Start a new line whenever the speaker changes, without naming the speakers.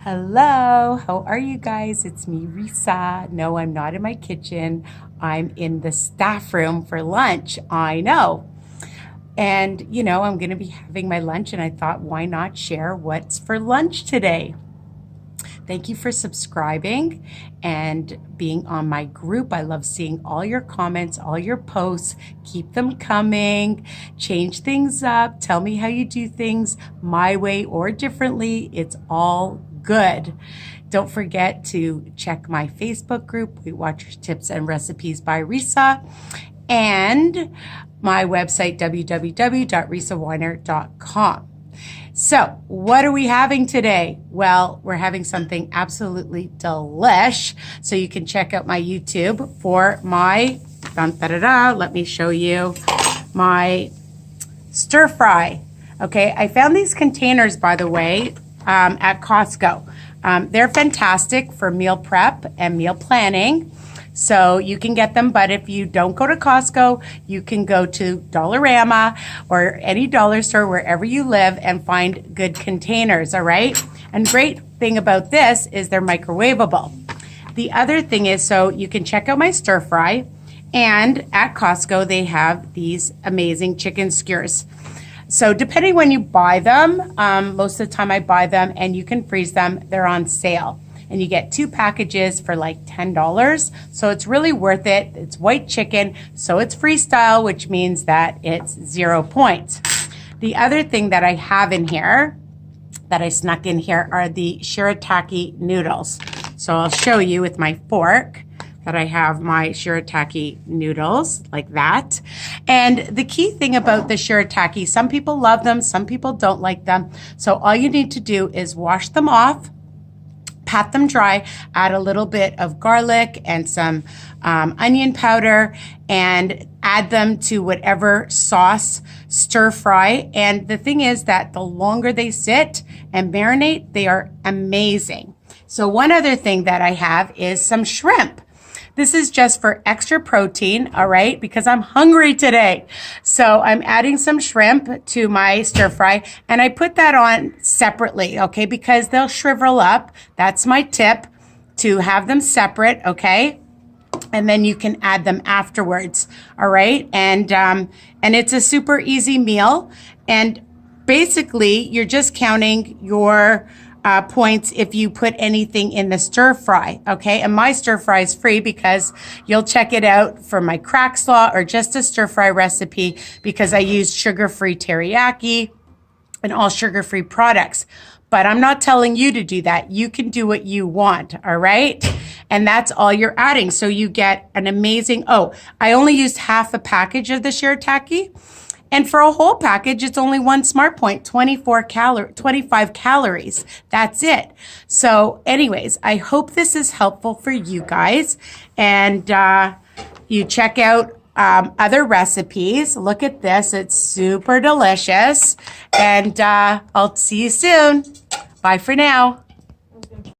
Hello, how are you guys? It's me, Risa. No, I'm not in my kitchen. I'm in the staff room for lunch. I know. And, I'm going to be having my lunch, and I thought, why not share what's for lunch today? Thank you for subscribing and being on my group. I love seeing all your comments, all your posts. Keep them coming. Change things up. Tell me how you do things my way or differently. It's all good. Don't forget to check my Facebook group, Weight Watchers Tips and Recipes by Risa, and my website, www.risaweiner.com. So, what are we having today? Well, we're having something absolutely delish. So you can check out my YouTube for my, let me show you, my stir fry. Okay, I found these containers, by the way, at Costco. They're fantastic for meal prep and meal planning. So you can get them, but if you don't go to Costco, you can go to Dollarama or any dollar store wherever you live and find good containers, all right? And great thing about this is they're microwavable. The other thing is, so you can check out my stir fry, and at Costco, they have these amazing chicken skewers. So depending when you buy them, most of the time I buy them and you can freeze them, they're on sale. And you get 2 packages for like $10. So it's really worth it. It's white chicken, so it's freestyle, which means that it's 0 points. The other thing that I have in here, that I snuck in here, are the Shirataki noodles. So I'll show you with my fork that I have my Shirataki noodles like that. And the key thing about the Shirataki, some people love them, some people don't like them. So all you need to do is wash them off, pat them dry, add a little bit of garlic and some onion powder, and add them to whatever sauce, stir fry. And the thing is that the longer they sit and marinate, they are amazing. So one other thing that I have is some shrimp. This is just for extra protein, all right, because I'm hungry today. So I'm adding some shrimp to my stir fry, and I put that on separately, okay, because they'll shrivel up. That's my tip, to have them separate, okay? And then you can add them afterwards, all right? And it's a super easy meal. And basically, you're just counting your points if you put anything in the stir fry, okay? And my stir fry is free because you'll check it out for my crackslaw or just a stir fry recipe, because I use sugar-free teriyaki and all sugar-free products. But I'm not telling you to do that. You can do what you want, all right? And that's all you're adding. So you get an amazing, I only used half a package of the Shirataki. And for a whole package, it's only 1 smart point, 25 calories. That's it. So anyways, I hope this is helpful for you guys. And you check out other recipes. Look at this. It's super delicious. And I'll see you soon. Bye for now.